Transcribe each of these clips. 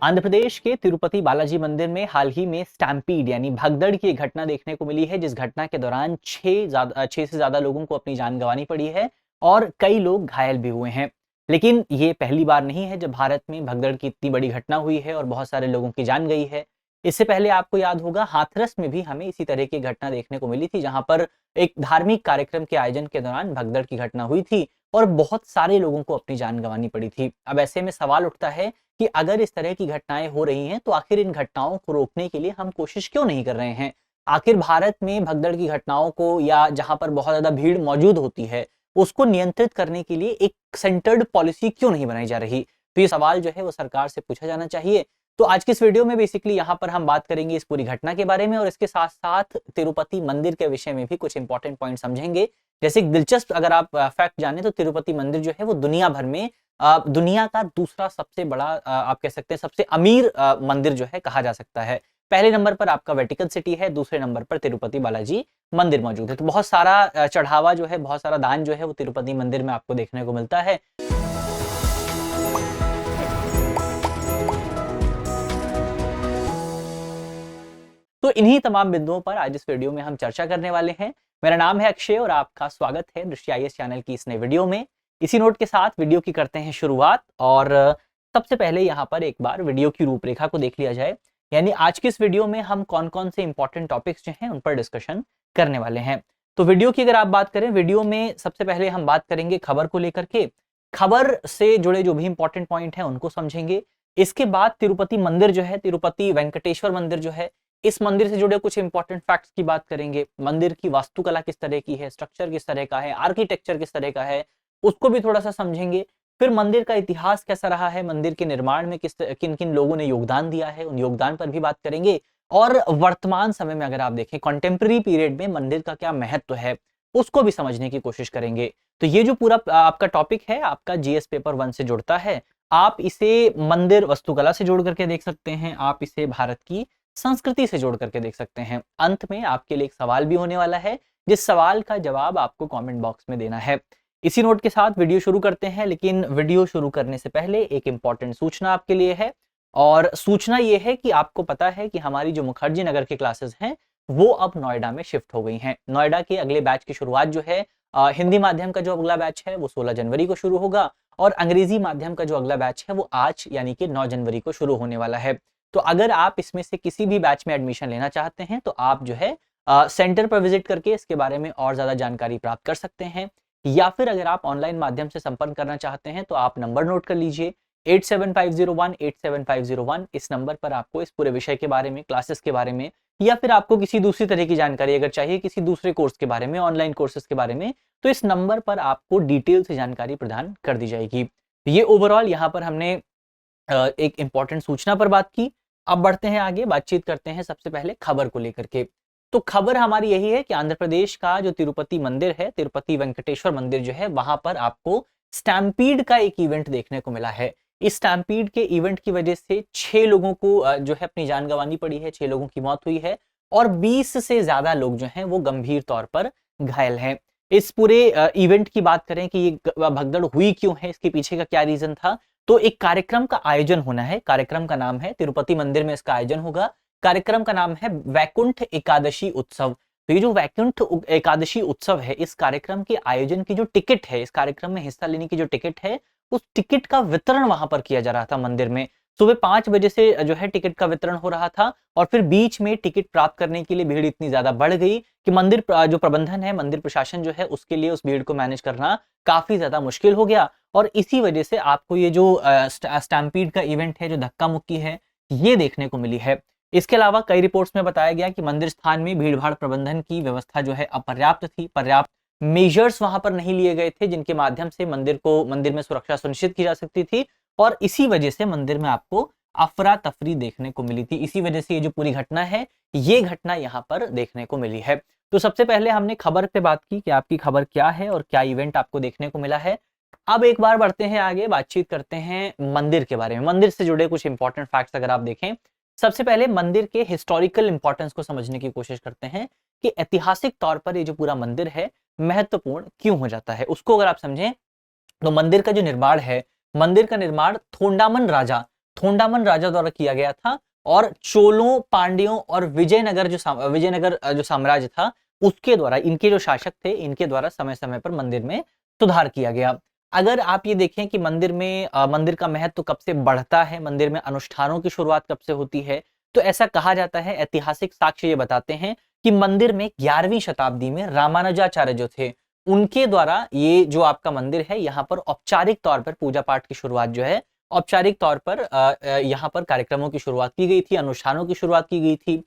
आंध्र प्रदेश के तिरुपति बालाजी मंदिर में हाल ही में स्टैम्पीड यानी भगदड़ की एक घटना देखने को मिली है, जिस घटना के दौरान छह से ज्यादा लोगों को अपनी जान गंवानी पड़ी है और कई लोग घायल भी हुए हैं। लेकिन ये पहली बार नहीं है जब भारत में भगदड़ की इतनी बड़ी घटना हुई है और बहुत सारे लोगों की जान गई है। इससे पहले आपको याद होगा, हाथरस में भी हमें इसी तरह की घटना देखने को मिली थी, जहां पर एक धार्मिक कार्यक्रम के आयोजन के दौरान भगदड़ की घटना हुई थी और बहुत सारे लोगों को अपनी जान गंवानी पड़ी थी। अब ऐसे में सवाल उठता है कि अगर इस तरह की घटनाएं हो रही हैं, तो आखिर इन घटनाओं को रोकने के लिए हम कोशिश क्यों नहीं कर रहे हैं? आखिर भारत में भगदड़ की घटनाओं को, या जहां पर बहुत ज्यादा भीड़ मौजूद होती है, उसको नियंत्रित करने के लिए एक सेंटर्ड पॉलिसी क्यों नहीं बनाई जा रही? तो ये सवाल जो है वो सरकार से पूछा जाना चाहिए। तो आज की इस वीडियो में बेसिकली यहाँ पर हम बात करेंगे इस पूरी घटना के बारे में, और इसके साथ साथ तिरुपति मंदिर के विषय में भी कुछ इंपॉर्टेंट पॉइंट समझेंगे। जैसे एक दिलचस्प अगर आप फैक्ट जाने, तो तिरुपति मंदिर जो है वो दुनिया भर में दुनिया का दूसरा सबसे बड़ा, आप कह सकते हैं सबसे अमीर मंदिर जो है कहा जा सकता है। पहले नंबर पर आपका वेटिकन सिटी है, दूसरे नंबर पर तिरुपति बालाजी मंदिर मौजूद है। तो बहुत सारा चढ़ावा जो है, बहुत सारा दान जो है वो तिरुपति मंदिर में आपको देखने को मिलता है। तो इन्हीं तमाम बिंदुओं पर आज इस वीडियो में हम चर्चा करने वाले हैं। मेरा नाम है अक्षय और आपका स्वागत है दृष्टि आईएएस चैनल की इस नए वीडियो में। इसी नोट के साथ वीडियो की करते हैं शुरुआत, और सबसे पहले यहाँ पर एक बार वीडियो की रूपरेखा को देख लिया जाए। यानी आज की इस वीडियो में हम कौन कौन से इंपॉर्टेंट टॉपिक्स जो हैं उन पर डिस्कशन करने वाले हैं। तो वीडियो की अगर आप बात करें, वीडियो में सबसे पहले हम बात करेंगे खबर को लेकर के। खबर से जुड़े जो भी इंपॉर्टेंट पॉइंट हैं उनको समझेंगे। इसके बाद तिरुपति मंदिर जो है, तिरुपति वेंकटेश्वर मंदिर जो है, इस मंदिर से जुड़े कुछ इंपॉर्टेंट फैक्ट्स की बात करेंगे। मंदिर की वास्तुकला किस तरह की है, स्ट्रक्चर किस तरह का है, आर्किटेक्चर किस तरह का है, उसको भी थोड़ा सा समझेंगे। फिर मंदिर का इतिहास कैसा रहा है, मंदिर के निर्माण में किन किन लोगों ने योगदान दिया है, उन योगदान पर भी बात करेंगे। और वर्तमान समय में अगर आप देखें, कॉन्टेम्पररी पीरियड में मंदिर का क्या महत्व है, उसको भी समझने की कोशिश करेंगे। तो ये जो पूरा आपका टॉपिक है, आपका जीएस पेपर 1 से जुड़ता है। आप इसे मंदिर वास्तुकला से जोड़ करके देख सकते हैं, आप इसे भारत की संस्कृति से जोड़ करके देख सकते हैं। अंत में आपके लिए एक सवाल भी होने वाला है, जिस सवाल का जवाब आपको कमेंट बॉक्स में देना है। इसी नोट के साथ वीडियो शुरू करते हैं, लेकिन वीडियो शुरू करने से पहले एक इंपॉर्टेंट सूचना आपके लिए है। और सूचना ये है कि आपको पता है कि हमारी जो मुखर्जी नगर की क्लासेस हैं वो अब नोएडा में शिफ्ट हो गई हैं। नोएडा के अगले बैच की शुरुआत जो है, हिंदी माध्यम का जो अगला बैच है वो 16 जनवरी को शुरू होगा, और अंग्रेजी माध्यम का जो अगला बैच है वो आज यानी कि 9 जनवरी को शुरू होने वाला है। तो अगर आप इसमें से किसी भी बैच में एडमिशन लेना चाहते हैं, तो आप जो है सेंटर पर विजिट करके इसके बारे में और ज्यादा जानकारी प्राप्त कर सकते हैं। या फिर अगर आप ऑनलाइन माध्यम से संपर्क करना चाहते हैं, तो आप नंबर नोट कर लीजिए 8750187501। इस नंबर पर आपको इस पूरे विषय के बारे में, क्लासेस के बारे में, या फिर आपको किसी दूसरी तरह की जानकारी अगर चाहिए किसी दूसरे कोर्स के बारे में, ऑनलाइन कोर्सेज के बारे में, तो इस नंबर पर आपको डिटेल से जानकारी प्रदान कर दी जाएगी। ये ओवरऑल यहाँ पर हमने एक इंपॉर्टेंट सूचना पर बात की। अब बढ़ते हैं आगे, बातचीत करते हैं सबसे पहले खबर को लेकर के। तो खबर हमारी यही है कि आंध्र प्रदेश का जो तिरुपति मंदिर है, तिरुपति वेंकटेश्वर मंदिर जो है, वहां पर आपको स्टैम्पीड का एक इवेंट देखने को मिला है। इस स्टैम्पीड के इवेंट की वजह से 6 लोगों को जो है अपनी जान गंवानी पड़ी है, 6 लोगों की मौत हुई है, और 20 से ज्यादा लोग जो हैं वो गंभीर तौर पर घायल हैं। इस पूरे इवेंट की बात करें कि ये भगदड़ हुई क्यों है, इसके पीछे का क्या रीजन था, तो एक कार्यक्रम का आयोजन होना है। कार्यक्रम का नाम है, तिरुपति मंदिर में इसका आयोजन होगा। कार्यक्रम का नाम है वैकुंठ एकादशी उत्सव। तो ये जो वैकुंठ एकादशी उत्सव है, इस कार्यक्रम के आयोजन की जो टिकट है, इस कार्यक्रम में हिस्सा लेने की जो टिकट है, उस टिकट का वितरण वहां पर किया जा रहा था मंदिर में। सुबह 5 बजे से जो है टिकट का वितरण हो रहा था, और फिर बीच में टिकट प्राप्त करने के लिए भीड़ इतनी ज्यादा बढ़ गई कि मंदिर जो प्रबंधन है, मंदिर प्रशासन जो है, उसके लिए उस भीड़ को मैनेज करना काफी ज्यादा मुश्किल हो गया। और इसी वजह से आपको ये जो स्टैम्पीड का इवेंट है, जो धक्का मुक्की है, ये देखने को मिली है। इसके अलावा कई रिपोर्ट्स में बताया गया कि मंदिर स्थान में भीड़भाड़ प्रबंधन की व्यवस्था जो है अपर्याप्त थी, पर्याप्त मेजर्स वहां पर नहीं लिए गए थे, जिनके माध्यम से मंदिर में सुरक्षा सुनिश्चित की जा सकती थी, और इसी वजह से मंदिर में आपको अफरा तफरी देखने को मिली थी। इसी वजह से ये जो पूरी घटना है, ये घटना यहाँ पर देखने को मिली है। तो सबसे पहले हमने खबर पे बात की कि आपकी खबर क्या है और क्या इवेंट आपको देखने को मिला है। अब एक बार बढ़ते हैं आगे, बातचीत करते हैं मंदिर के बारे में। मंदिर से जुड़े कुछ इंपॉर्टेंट फैक्ट्स अगर आप देखें, सबसे पहले मंदिर के हिस्टोरिकल इंपॉर्टेंस को समझने की कोशिश करते हैं कि ऐतिहासिक तौर पर ये जो पूरा मंदिर है महत्वपूर्ण क्यों हो जाता है। उसको अगर आप समझें, तो मंदिर का जो निर्माण है, मंदिर का निर्माण थोंडामन राजा द्वारा किया गया था और चोलों, पांड्यों और विजयनगर जो साम्राज्य था उसके द्वारा, इनके जो शासक थे इनके द्वारा समय समय पर मंदिर में सुधार किया गया। अगर आप ये देखें कि मंदिर का महत्व कब से बढ़ता है, मंदिर में अनुष्ठानों की शुरुआत कब से होती है, तो ऐसा कहा जाता है, ऐतिहासिक साक्ष्य ये बताते हैं कि मंदिर में 11वीं शताब्दी में रामानुजाचार्य जो थे उनके द्वारा ये जो आपका मंदिर है यहाँ पर औपचारिक तौर पर पूजा पाठ की शुरुआत जो है, औपचारिक तौर पर यहाँ पर कार्यक्रमों की शुरुआत की गई थी, अनुष्ठानों की शुरुआत की गई थी।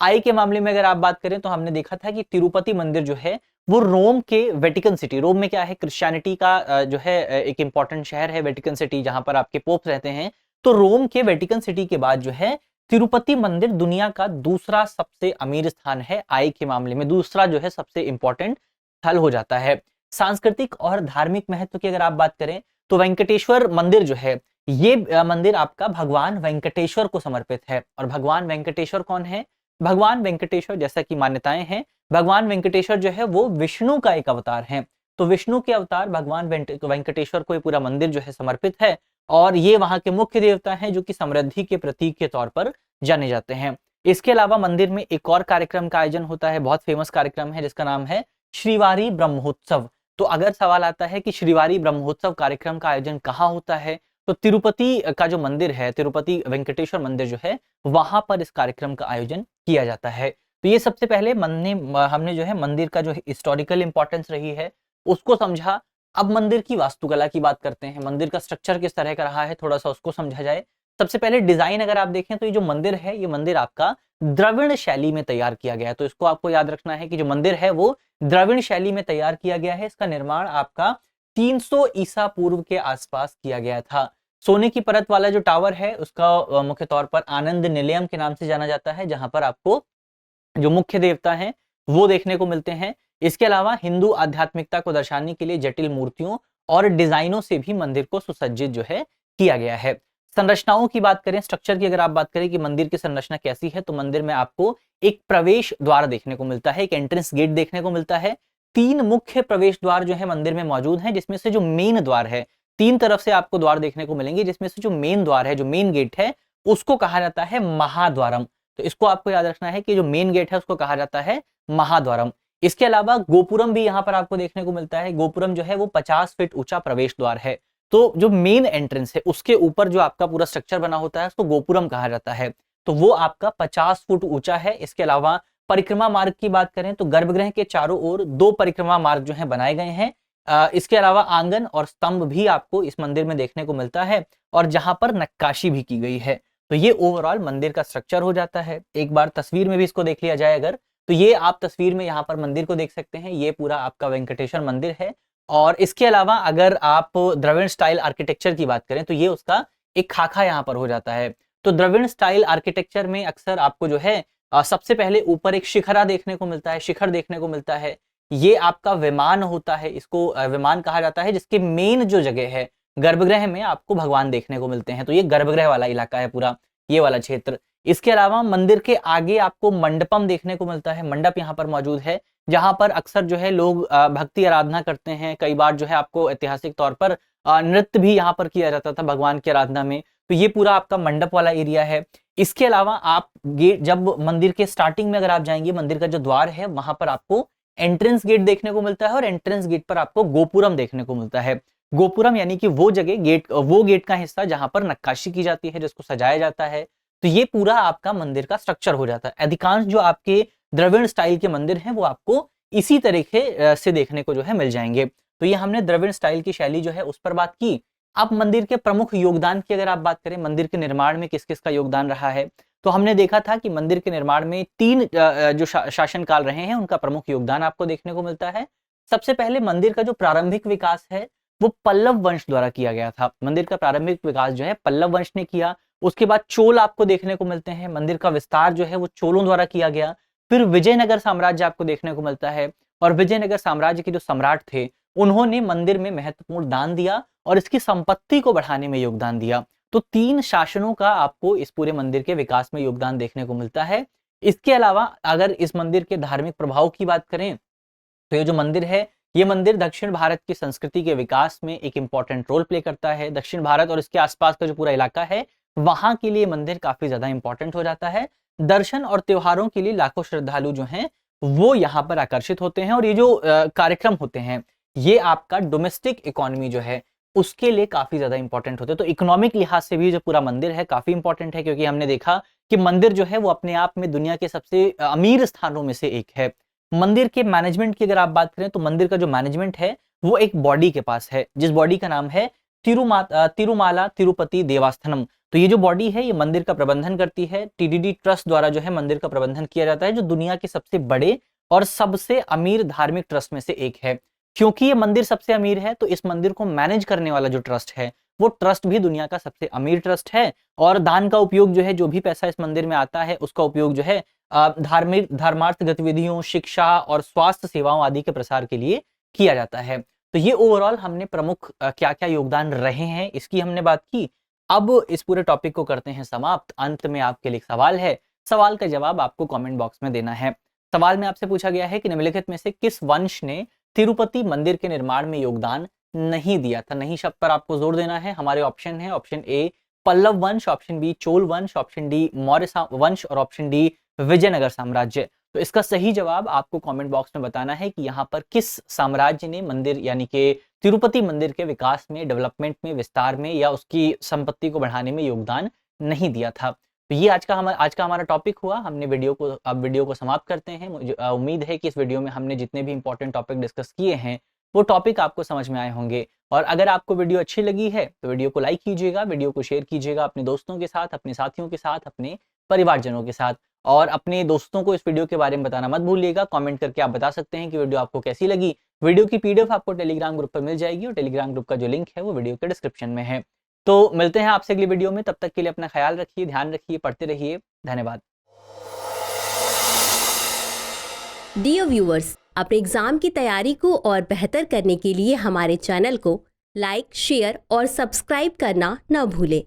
आय के मामले में अगर आप बात करें तो हमने देखा था कि तिरुपति मंदिर जो है वो रोम के वेटिकन सिटी, रोम में क्या है, क्रिश्चियनिटी का जो है एक इंपॉर्टेंट शहर है वेटिकन सिटी, जहां पर आपके पोप रहते हैं। तो रोम के वेटिकन सिटी के बाद जो है तिरुपति मंदिर दुनिया का दूसरा सबसे अमीर स्थान है, आय के मामले में दूसरा जो है सबसे इंपॉर्टेंट स्थल हो जाता है। सांस्कृतिक और धार्मिक महत्व की अगर आप बात करें तो वेंकटेश्वर मंदिर जो है ये मंदिर आपका भगवान वेंकटेश्वर को समर्पित है। और भगवान वेंकटेश्वर कौन है? भगवान वेंकटेश्वर जैसा कि मान्यताएं हैं, भगवान वेंकटेश्वर जो है वो विष्णु का एक अवतार है। तो विष्णु के अवतार भगवान वेंकटेश्वर को ये पूरा मंदिर जो है समर्पित है और ये वहां के मुख्य देवता हैं जो कि समृद्धि के प्रतीक के तौर पर जाने जाते हैं। इसके अलावा मंदिर में एक और कार्यक्रम का आयोजन होता है, बहुत फेमस कार्यक्रम है जिसका नाम है श्रीवारी ब्रह्मोत्सव। तो अगर सवाल आता है कि श्रीवारी ब्रह्मोत्सव कार्यक्रम का आयोजन कहाँ होता है, तो तिरुपति का जो मंदिर है, तिरुपति वेंकटेश्वर मंदिर जो है वहां पर इस कार्यक्रम का आयोजन किया जाता है। तो ये सबसे पहले हमने जो है मंदिर का जो हिस्टोरिकल इंपॉर्टेंस रही है उसको समझा। अब मंदिर की वास्तुकला की बात करते हैं, मंदिर का स्ट्रक्चर किस तरह का रहा है थोड़ा सा उसको समझा जाए। सबसे पहले डिजाइन अगर आप देखें तो ये जो मंदिर है ये मंदिर आपका द्रविड़ शैली में तैयार किया गया है। तो इसको आपको याद रखना है कि जो मंदिर है वो द्रविड़ शैली में तैयार किया गया है। इसका निर्माण आपका 300 ईसा पूर्व के आसपास किया गया था। सोने की परत वाला जो टावर है उसका मुख्य तौर पर आनंद निलयम के नाम से जाना जाता है, जहां पर आपको जो मुख्य देवता हैं वो देखने को मिलते हैं। इसके अलावा हिंदू आध्यात्मिकता को दर्शाने के लिए जटिल मूर्तियों और डिजाइनों से भी मंदिर को सुसज्जित जो है किया गया है। संरचनाओं की बात करें, स्ट्रक्चर की अगर आप बात करें कि मंदिर की संरचना कैसी है, तो मंदिर में आपको एक प्रवेश द्वार देखने को मिलता है, एक एंट्रेंस गेट देखने को मिलता है। 3 मुख्य प्रवेश द्वार जो है मंदिर में मौजूद हैं, जिसमें से जो मेन द्वार है, 3 तरफ से आपको द्वार देखने को मिलेंगे, जिसमें से जो मेन द्वार है, जो मेन गेट है उसको कहा जाता है महाद्वारम। तो इसको आपको याद रखना है कि जो मेन गेट है उसको कहा जाता है महाद्वारम। इसके अलावा गोपुरम भी यहाँ पर आपको देखने को मिलता है। गोपुरम जो है वो 50 फीट ऊंचा प्रवेश द्वार है। तो जो मेन एंट्रेंस है उसके ऊपर जो आपका पूरा स्ट्रक्चर बना होता है उसको गोपुरम कहा जाता है। तो वो आपका 50 फुट ऊंचा है। इसके अलावा परिक्रमा मार्ग की बात करें तो गर्भगृह के चारों ओर 2 परिक्रमा मार्ग जो है बनाए गए हैं। इसके अलावा आंगन और स्तंभ भी आपको इस मंदिर में देखने को मिलता है और जहां पर नक्काशी भी की गई है। तो ये ओवरऑल मंदिर का स्ट्रक्चर हो जाता है। एक बार तस्वीर में भी इसको देख लिया जाए अगर, तो ये आप तस्वीर में यहाँ पर मंदिर को देख सकते हैं। ये पूरा आपका वेंकटेश्वर मंदिर है। और इसके अलावा अगर आप द्रविड़ स्टाइल आर्किटेक्चर की बात करें तो ये उसका एक खाका यहाँ पर हो जाता है। तो द्रविड़ स्टाइल आर्किटेक्चर में अक्सर आपको जो है सबसे पहले ऊपर एक शिखरा देखने को मिलता है, शिखर देखने को मिलता है। ये आपका विमान होता है, इसको विमान कहा जाता है, जिसके मेन जो जगह है गर्भगृह में आपको भगवान देखने को मिलते हैं। तो ये गर्भगृह वाला इलाका है पूरा, ये वाला क्षेत्र। इसके अलावा मंदिर के आगे आपको मंडपम देखने को मिलता है, मंडप यहाँ पर मौजूद है जहां पर अक्सर जो है लोग भक्ति आराधना करते हैं। कई बार जो है आपको ऐतिहासिक तौर पर नृत्य भी यहाँ पर किया जाता था भगवान की आराधना में। तो ये पूरा आपका मंडप वाला एरिया है। इसके अलावा आप गेट, जब मंदिर के स्टार्टिंग में अगर आप जाएंगे, मंदिर का जो द्वार है वहां पर आपको एंट्रेंस गेट देखने को मिलता है और एंट्रेंस गेट पर आपको गोपुरम देखने को मिलता है। गोपुरम यानी कि वो जगह, वो गेट का हिस्सा जहां पर नक्काशी की जाती है, जिसको सजाया जाता है। तो ये पूरा आपका मंदिर का स्ट्रक्चर हो जाता है। अधिकांश जो आपके द्रविड़ स्टाइल के मंदिर हैं वो आपको इसी तरीके से देखने को जो है मिल जाएंगे। तो ये हमने द्रविड़ स्टाइल की शैली जो है उस पर बात की। अब मंदिर के प्रमुख योगदान की अगर आप बात करें, मंदिर के निर्माण में किस किस का योगदान रहा है, तो हमने देखा था कि मंदिर के निर्माण में 3 जो शासन काल रहे हैं उनका प्रमुख योगदान आपको देखने को मिलता है। सबसे पहले मंदिर का जो प्रारंभिक विकास है वो पल्लव वंश द्वारा किया गया था। मंदिर का प्रारंभिक विकास जो है पल्लव वंश ने किया। उसके बाद चोल आपको देखने को मिलते हैं। मंदिर का विस्तार जो है वो चोलों द्वारा किया गया। फिर विजयनगर साम्राज्य आपको देखने को मिलता है और विजयनगर साम्राज्य के जो सम्राट थे उन्होंने मंदिर में महत्वपूर्ण दान दिया और इसकी संपत्ति को बढ़ाने में योगदान दिया। तो 3 शासनों का आपको इस पूरे मंदिर के विकास में योगदान देखने को मिलता है। इसके अलावा अगर इस मंदिर के धार्मिक प्रभाव की बात करें तो ये जो मंदिर है, ये मंदिर दक्षिण भारत की संस्कृति के विकास में एक इंपॉर्टेंट रोल प्ले करता है। दक्षिण भारत और इसके आसपास का जो पूरा इलाका है वहां के लिए मंदिर काफी ज्यादा इंपॉर्टेंट हो जाता है। दर्शन और त्योहारों के लिए लाखों श्रद्धालु जो हैं वो यहाँ पर आकर्षित होते हैं, और ये जो कार्यक्रम होते हैं ये आपका डोमेस्टिक इकोनॉमी जो है उसके लिए काफी ज्यादा इंपॉर्टेंट होते हैं। तो इकोनॉमिक लिहाज से भी जो पूरा मंदिर है काफी इंपॉर्टेंट है, क्योंकि हमने देखा कि मंदिर जो है वो अपने आप में दुनिया के सबसे अमीर स्थानों में से एक है। मंदिर के मैनेजमेंट की अगर आप बात करें तो मंदिर का जो मैनेजमेंट है वो एक बॉडी के पास है, जिस बॉडी का नाम है तिरुमाला तिरुपति देवस्थानम। तो ये जो बॉडी है ये मंदिर का प्रबंधन करती है। टीडीडी ट्रस्ट द्वारा जो है मंदिर का प्रबंधन किया जाता है, जो दुनिया के सबसे बड़े और सबसे अमीर धार्मिक ट्रस्ट में से एक है। क्योंकि ये मंदिर सबसे अमीर है तो इस मंदिर को मैनेज करने वाला जो ट्रस्ट है वो ट्रस्ट भी दुनिया का सबसे अमीर ट्रस्ट है। और दान का उपयोग जो है, जो भी पैसा इस मंदिर में आता है उसका उपयोग जो है धर्मार्थ गतिविधियों, शिक्षा और स्वास्थ्य सेवाओं आदि के प्रसार के लिए किया जाता है। तो ये ओवरऑल हमने प्रमुख क्या क्या योगदान रहे हैं इसकी हमने बात की। अब इस पूरे टॉपिक को करते हैं समाप्त। अंत में आपके लिए सवाल है, सवाल का जवाब आपको कमेंट बॉक्स में देना है। सवाल में आपसे पूछा गया है कि निम्नलिखित में से किस वंश ने तिरुपति मंदिर के निर्माण में योगदान नहीं दिया था। नहीं शब्द पर आपको जोर देना है। हमारे ऑप्शन है, ऑप्शन ए पल्लव वंश, ऑप्शन बी चोल वंश, ऑप्शन डी मौर्य वंश और ऑप्शन डी विजयनगर साम्राज्य। तो इसका सही जवाब आपको कमेंट बॉक्स में बताना है कि यहाँ पर किस साम्राज्य ने मंदिर यानी कि तिरुपति मंदिर के विकास में, डेवलपमेंट में, विस्तार में या उसकी संपत्ति को बढ़ाने में योगदान नहीं दिया था। तो ये आज का हमारा टॉपिक हुआ। हमने वीडियो को समाप्त करते हैं। मुझे उम्मीद है कि इस वीडियो में हमने जितने भी इंपॉर्टेंट टॉपिक डिस्कस किए हैं वो टॉपिक आपको समझ में आए होंगे। और अगर आपको वीडियो अच्छी लगी है तो वीडियो को लाइक कीजिएगा, वीडियो को शेयर कीजिएगा अपने दोस्तों के साथ, अपने साथियों के साथ, अपने परिवारजनों के साथ। और अपने दोस्तों को इस वीडियो के बारे में बताना मत भूलिएगा। कमेंट करके आप बता सकते हैं कि वीडियो आपको कैसी लगी। वीडियो की पीडीएफ आपको टेलीग्राम ग्रुप पर मिल जाएगी और टेलीग्राम ग्रुप का जो लिंक है वो वीडियो के डिस्क्रिप्शन में है। तो मिलते हैं आपसे अगली वीडियो में। तब तक के लिए अपना ख्याल रखिए, ध्यान रखिए, पढ़ते रहिए। धन्यवाद। डियर व्यूअर्स, अपने एग्जाम की तैयारी को और बेहतर करने के लिए हमारे चैनल को लाइक, शेयर और सब्सक्राइब करना न भूलें।